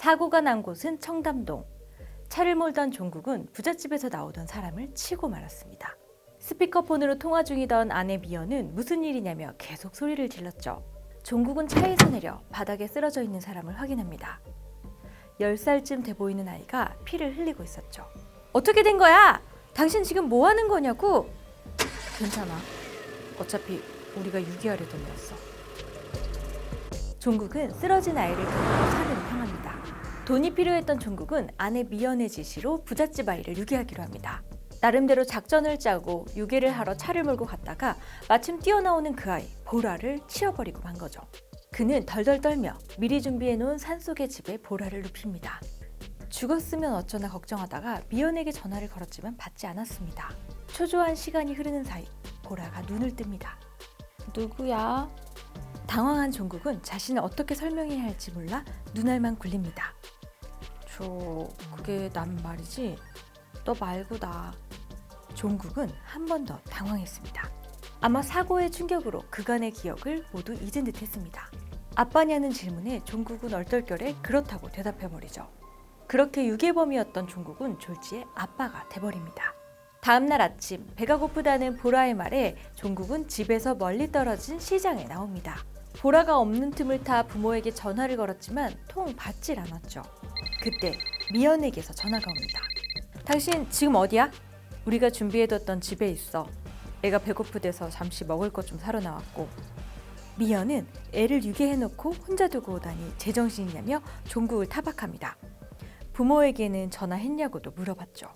사고가 난 곳은 청담동. 차를 몰던 종국은 부잣집에서 나오던 사람을 치고 말았습니다. 스피커폰으로 통화 중이던 아내 미연은 무슨 일이냐며 계속 소리를 질렀죠. 종국은 차에서 내려 바닥에 쓰러져 있는 사람을 확인합니다. 10살쯤 돼 보이는 아이가 피를 흘리고 있었죠. 어떻게 된 거야? 당신 지금 뭐 하는 거냐고? 괜찮아. 어차피 우리가 유기하려던 애였어. 종국은 쓰러진 아이를 데리고 산으로 향합니다. 돈이 필요했던 종국은 아내 미연의 지시로 부잣집 아이를 유기하기로 합니다. 나름대로 작전을 짜고 유괴를 하러 차를 몰고 갔다가 마침 뛰어나오는 그 아이 보라를 치워버리고 만 거죠. 그는 덜덜 떨며 미리 준비해놓은 산속의 집에 보라를 눕힙니다. 죽었으면 어쩌나 걱정하다가 미연에게 전화를 걸었지만 받지 않았습니다. 초조한 시간이 흐르는 사이 보라가 눈을 뜹니다. 누구야? 당황한 종국은 자신을 어떻게 설명해야 할지 몰라 눈알만 굴립니다. 그게 난 말이지. 너 말고 나. 종국은 한 번 더 당황했습니다. 아마 사고의 충격으로 그간의 기억을 모두 잊은 듯 했습니다. 아빠냐는 질문에 종국은 얼떨결에 그렇다고 대답해버리죠. 그렇게 유괴범이었던 종국은 졸지에 아빠가 돼버립니다. 다음날 아침 배가 고프다는 보라의 말에 종국은 집에서 멀리 떨어진 시장에 나옵니다. 보라가 없는 틈을 타 부모에게 전화를 걸었지만 통 받질 않았죠. 그때 미연에게서 전화가 옵니다. 당신 지금 어디야? 우리가 준비해뒀던 집에 있어. 애가 배고프대서 잠시 먹을 것 좀 사러 나왔고. 미연은 애를 유괴해놓고 혼자 두고 오다니 제정신이냐며 종국을 타박합니다. 부모에게는 전화했냐고도 물어봤죠.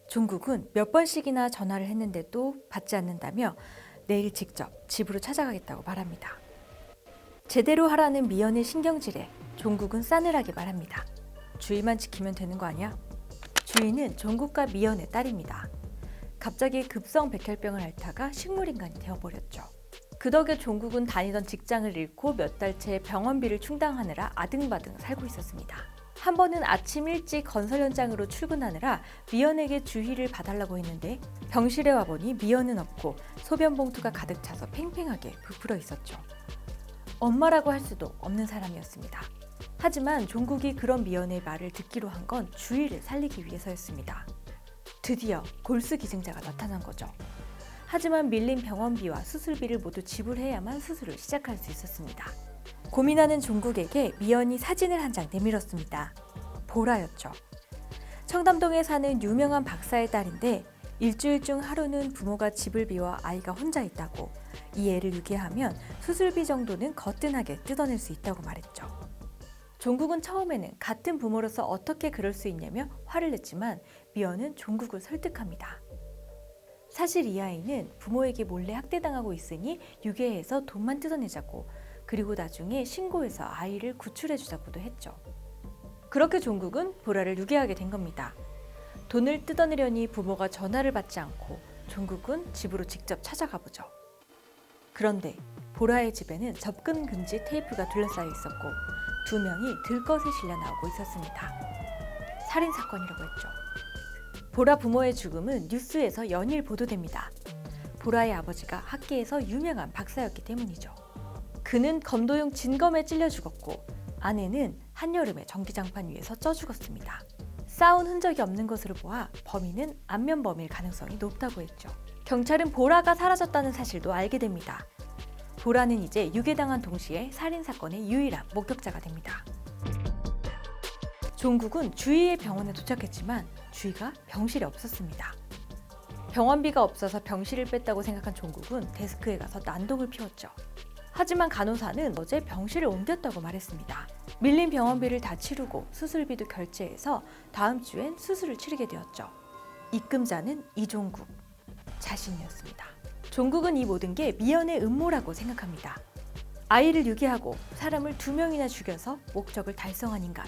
종국은 몇 번씩이나 전화를 했는데도 받지 않는다며 내일 직접 집으로 찾아가겠다고 말합니다. 제대로 하라는 미연의 신경질에 종국은 싸늘하게 말합니다. 주의만 지키면 되는 거 아니야? 주인은 종국과 미연의 딸입니다. 갑자기 급성백혈병을 앓다가 식물인간이 되어버렸죠. 그 덕에 종국은 다니던 직장을 잃고 몇 달째 병원비를 충당하느라 아등바등 살고 있었습니다. 한 번은 아침 일찍 건설 현장으로 출근하느라 미연에게 주의를 봐달라고 했는데 병실에 와보니 미연은 없고 소변 봉투가 가득 차서 팽팽하게 부풀어 있었죠. 엄마라고 할 수도 없는 사람이었습니다. 하지만 종국이 그런 미연의 말을 듣기로 한 건 주의를 살리기 위해서였습니다. 드디어 골수 기증자가 나타난 거죠. 하지만 밀린 병원비와 수술비를 모두 지불해야만 수술을 시작할 수 있었습니다. 고민하는 종국에게 미연이 사진을 한 장 내밀었습니다. 보라였죠. 청담동에 사는 유명한 박사의 딸인데 일주일 중 하루는 부모가 집을 비워 아이가 혼자 있다고, 이 애를 유괴하면 수술비 정도는 거뜬하게 뜯어낼 수 있다고 말했죠. 종국은 처음에는 같은 부모로서 어떻게 그럴 수 있냐며 화를 냈지만 미연은 종국을 설득합니다. 사실 이 아이는 부모에게 몰래 학대당하고 있으니 유괴해서 돈만 뜯어내자고, 그리고 나중에 신고해서 아이를 구출해주자고도 했죠. 그렇게 종국은 보라를 유괴하게 된 겁니다. 돈을 뜯어내려니 부모가 전화를 받지 않고 종국은 집으로 직접 찾아가 보죠. 그런데 보라의 집에는 접근 금지 테이프가 둘러싸여 있었고 2명이 들것에 실려 나오고 있었습니다. 살인사건이라고 했죠. 보라 부모의 죽음은 뉴스에서 연일 보도됩니다. 보라의 아버지가 학계에서 유명한 박사였기 때문이죠. 그는 검도용 진검에 찔려 죽었고 아내는 한여름에 전기장판 위에서 쪄 죽었습니다. 싸운 흔적이 없는 것으로 보아 범인은 안면범일 가능성이 높다고 했죠. 경찰은 보라가 사라졌다는 사실도 알게 됩니다. 보라는 이제 유괴당한 동시에 살인사건의 유일한 목격자가 됩니다. 종국은 주위의 병원에 도착했지만 주위가 병실에 없었습니다. 병원비가 없어서 병실을 뺐다고 생각한 종국은 데스크에 가서 난동을 피웠죠. 하지만 간호사는 어제 병실을 옮겼다고 말했습니다. 밀린 병원비를 다 치르고 수술비도 결제해서 다음 주엔 수술을 치르게 되었죠. 입금자는 이종국 자신이었습니다. 종국은 이 모든 게 미연의 음모라고 생각합니다. 아이를 유괴하고 사람을 2명이나 죽여서 목적을 달성한 인간.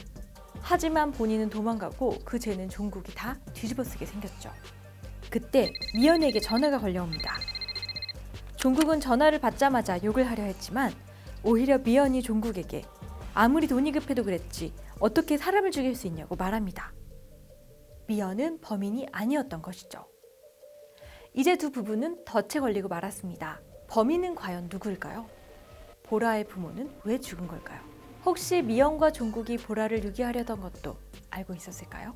하지만 본인은 도망가고 그 죄는 종국이 다 뒤집어쓰게 생겼죠. 그때 미연에게 전화가 걸려옵니다. 종국은 전화를 받자마자 욕을 하려 했지만 오히려 미연이 종국에게 아무리 돈이 급해도 그랬지 어떻게 사람을 죽일 수 있냐고 말합니다. 미연은 범인이 아니었던 것이죠. 이제 두 부부는 덫에 걸리고 말았습니다. 범인은 과연 누구일까요? 보라의 부모는 왜 죽은 걸까요? 혹시 미영과 종국이 보라를 유기하려던 것도 알고 있었을까요?